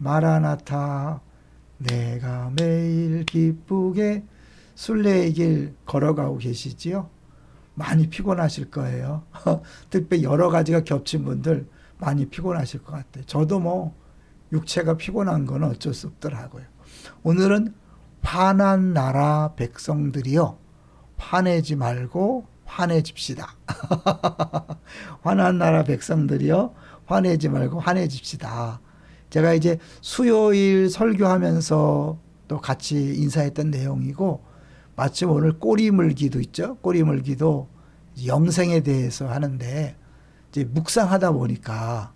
마라나타 내가 매일 기쁘게 순례의 길 걸어가고 계시지요? 많이 피곤하실 거예요. 특별히 여러 가지가 겹친 분들 많이 피곤하실 것 같아요. 저도 뭐 육체가 피곤한 건 어쩔 수 없더라고요. 오늘은 화난 나라 백성들이요, 화내지 말고 화내집시다. 화난 나라 백성들이요, 화내지 말고 화내집시다. 제가 이제 수요일 설교하면서 또 같이 인사했던 내용이고, 마침 오늘 꼬리물기도 있죠. 꼬리물기도 영생에 대해서 하는데, 이제 묵상하다 보니까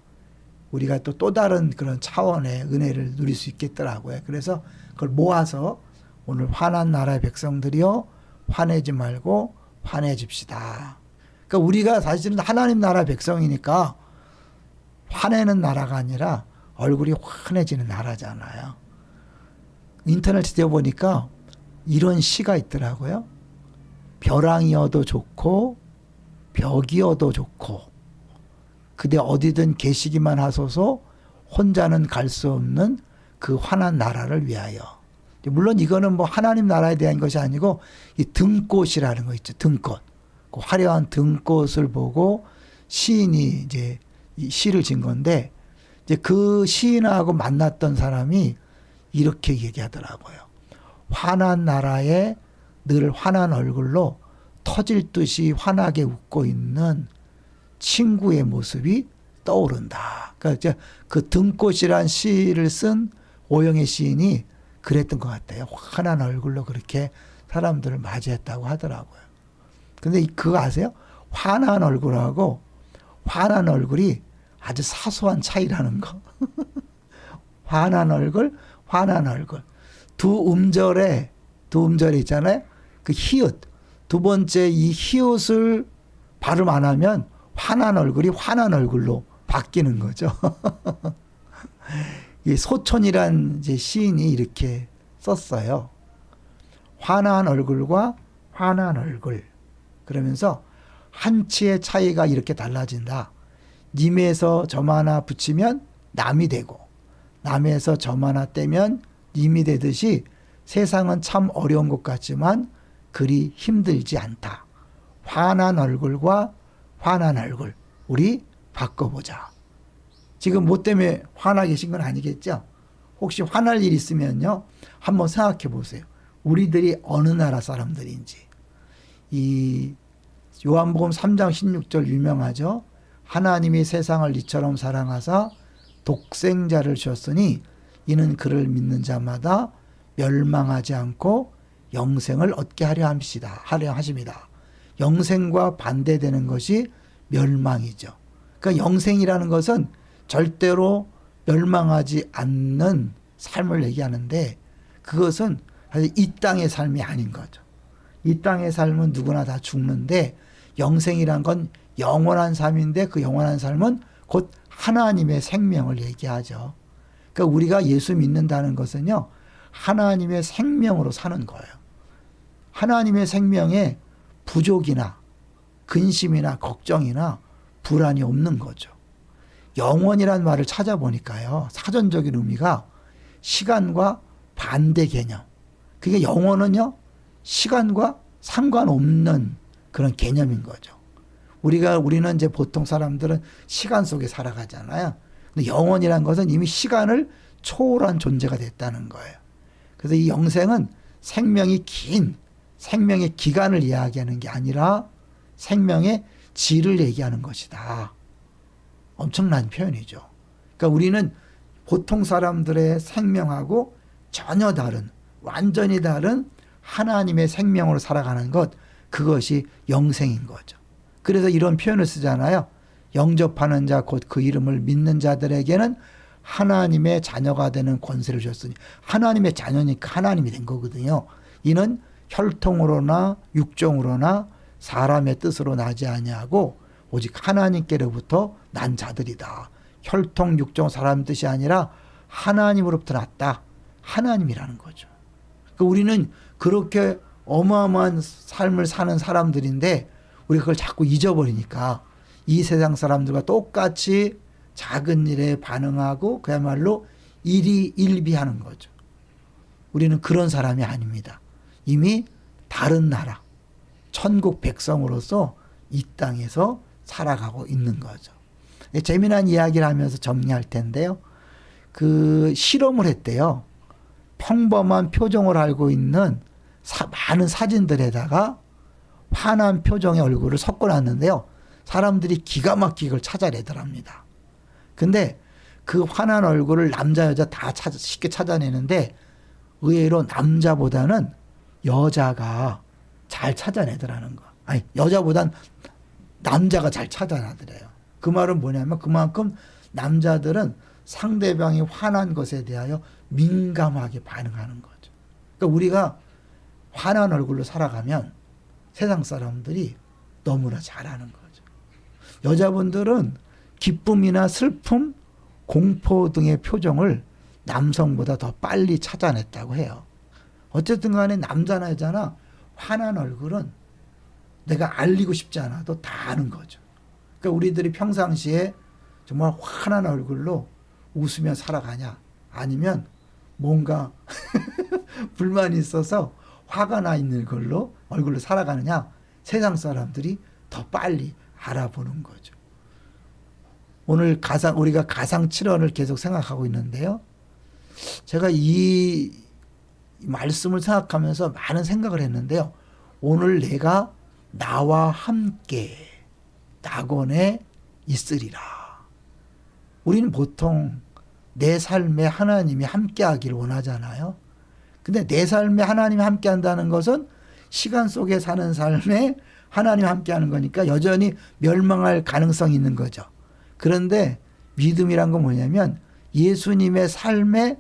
우리가 또 다른 그런 차원의 은혜를 누릴 수 있겠더라고요. 그래서 그걸 모아서 오늘 화난 나라의 백성들이요, 화내지 말고 화내집시다. 그러니까 우리가 사실은 하나님 나라 백성이니까 화내는 나라가 아니라 얼굴이 환해지는 나라잖아요. 인터넷에 띄워보니까 이런 시가 있더라고요. 벼랑이어도 좋고 벽이어도 좋고 그대 어디든 계시기만 하소서 혼자는 갈 수 없는 그 환한 나라를 위하여. 물론 이거는 뭐 하나님 나라에 대한 것이 아니고 이 등꽃이라는 거 있죠. 등꽃. 그 화려한 등꽃을 보고 시인이 이제 이 시를 진 건데, 이제 그 시인하고 만났던 사람이 이렇게 얘기하더라고요. 환한 나라에 늘 환한 얼굴로 터질 듯이 환하게 웃고 있는 친구의 모습이 떠오른다. 그러니까 그 등꽃이란 시를 쓴 오영애 시인이 그랬던 것 같아요. 환한 얼굴로 그렇게 사람들을 맞이했다고 하더라고요. 근데 그거 아세요? 환한 얼굴하고 화난 얼굴이 아주 사소한 차이라는 거. 환한 얼굴, 화난 얼굴. 두 음절에 있잖아요. 그 히읗. 두 번째 이 히읗을 발음 안 하면 환한 얼굴이 환한 얼굴로 바뀌는 거죠. 이 소촌이란 이제 시인이 이렇게 썼어요. 환한 얼굴과 환한 얼굴. 그러면서 한치의 차이가 이렇게 달라진다. 님에서 점 하나 붙이면 남이 되고, 남에서 점 하나 떼면 님이 되듯이 세상은 참 어려운 것 같지만 그리 힘들지 않다. 환한 얼굴과 환한 얼굴, 우리 바꿔보자. 지금 뭐 때문에 화나 계신 건 아니겠죠? 혹시 화날 일 있으면요, 한번 생각해 보세요. 우리들이 어느 나라 사람들인지. 이 요한복음 3장 16절 유명하죠. 하나님이 세상을 이처럼 사랑하사 독생자를 주셨으니 이는 그를 믿는 자마다 멸망하지 않고 영생을 얻게 하려 하십니다. 영생과 반대되는 것이 멸망이죠. 그러니까 영생이라는 것은 절대로 멸망하지 않는 삶을 얘기하는데, 그것은 사실 이 땅의 삶이 아닌 거죠. 이 땅의 삶은 누구나 다 죽는데, 영생이란 건 영원한 삶인데, 그 영원한 삶은 곧 하나님의 생명을 얘기하죠. 그러니까 우리가 예수 믿는다는 것은요, 하나님의 생명으로 사는 거예요. 하나님의 생명에 부족이나 근심이나 걱정이나 불안이 없는 거죠. 영원이란 말을 찾아보니까요, 사전적인 의미가 시간과 반대 개념. 그게 영원은요, 시간과 상관없는 그런 개념인 거죠. 우리는 이제 보통 사람들은 시간 속에 살아가잖아요. 근데 영원이란 것은 이미 시간을 초월한 존재가 됐다는 거예요. 그래서 이 영생은 생명이 긴 생명의 기간을 이야기하는 게 아니라 생명의 질을 얘기하는 것이다. 엄청난 표현이죠. 그러니까 우리는 보통 사람들의 생명하고 전혀 다른, 완전히 다른 하나님의 생명으로 살아가는 것, 그것이 영생인 거죠. 그래서 이런 표현을 쓰잖아요. 영접하는 자 곧 그 이름을 믿는 자들에게는 하나님의 자녀가 되는 권세를 줬으니, 하나님의 자녀니까 하나님이 된 거거든요. 이는 혈통으로나 육종으로나 사람의 뜻으로 나지 아니하고 오직 하나님께로부터 난 자들이다. 혈통 육종 사람 뜻이 아니라 하나님으로부터 났다. 하나님이라는 거죠. 그러니까 우리는 그렇게 어마어마한 삶을 사는 사람들인데 우리가 그걸 자꾸 잊어버리니까 이 세상 사람들과 똑같이 작은 일에 반응하고 그야말로 일희일비하는 거죠. 우리는 그런 사람이 아닙니다. 이미 다른 나라, 천국 백성으로서 이 땅에서 살아가고 있는 거죠. 재미난 이야기를 하면서 정리할 텐데요. 그 실험을 했대요. 평범한 표정을 알고 있는 많은 사진들에다가 환한 표정의 얼굴을 섞어놨는데요. 사람들이 기가 막히게 그걸 찾아내더랍니다. 근데 그 환한 얼굴을 남자 여자 다 쉽게 찾아내는데 의외로 남자보다는 여자가 잘 찾아내더라는 거. 아니, 여자보단 남자가 잘 찾아내더래요. 그 말은 뭐냐면 그만큼 남자들은 상대방이 화난 것에 대하여 민감하게 반응하는 거죠. 그러니까 우리가 환한 얼굴로 살아가면 세상 사람들이 너무나 잘하는 거죠. 여자분들은 기쁨이나 슬픔, 공포 등의 표정을 남성보다 더 빨리 찾아냈다고 해요. 어쨌든 간에 남자나 여자나 환한 얼굴은 내가 알리고 싶지 않아도 다 아는 거죠. 그러니까 우리들이 평상시에 정말 환한 얼굴로 웃으며 살아가냐, 아니면 뭔가 불만이 있어서 화가 나 있는 걸로 얼굴로 살아가느냐, 세상 사람들이 더 빨리 알아보는 거죠. 오늘 우리가 가상 7원을 계속 생각하고 있는데요. 제가 이 말씀을 생각하면서 많은 생각을 했는데요. 오늘 내가 나와 함께 낙원에 있으리라. 우리는 보통 내 삶에 하나님이 함께 하기를 원하잖아요. 근데 내 삶에 하나님이 함께 한다는 것은 시간 속에 사는 삶에 하나님이 함께 하는 거니까 여전히 멸망할 가능성이 있는 거죠. 그런데 믿음이란 건 뭐냐면 예수님의 삶에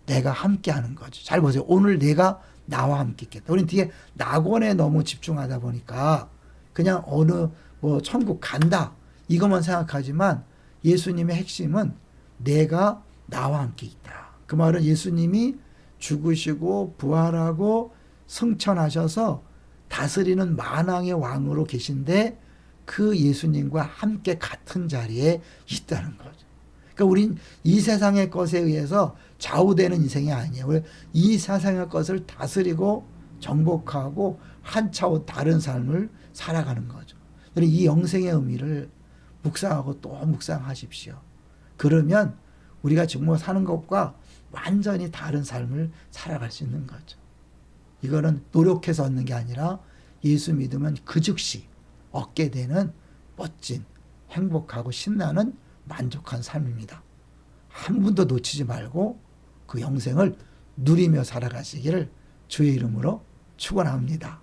내가 함께 하는 거죠. 잘 보세요. 오늘 내가 나와 함께 있겠다. 우리는 뒤에 낙원에 너무 집중하다 보니까 그냥 어느 천국 간다 이것만 생각하지만 예수님의 핵심은 내가 나와 함께 있다. 그 말은 예수님이 죽으시고 부활하고 승천하셔서 다스리는 만왕의 왕으로 계신데 그 예수님과 함께 같은 자리에 있다는 거죠. 그러니까 우린 이 세상의 것에 의해서 좌우되는 인생이 아니에요. 이 세상의 것을 다스리고 정복하고 한 차원 다른 삶을 살아가는 거죠. 이 영생의 의미를 묵상하고 또 묵상하십시오. 그러면 우리가 정말 사는 것과 완전히 다른 삶을 살아갈 수 있는 거죠. 이거는 노력해서 얻는 게 아니라 예수 믿으면 그 즉시 얻게 되는 멋진 행복하고 신나는 만족한 삶입니다. 한 분도 놓치지 말고 그 영생을 누리며 살아가시기를 주의 이름으로 축원합니다.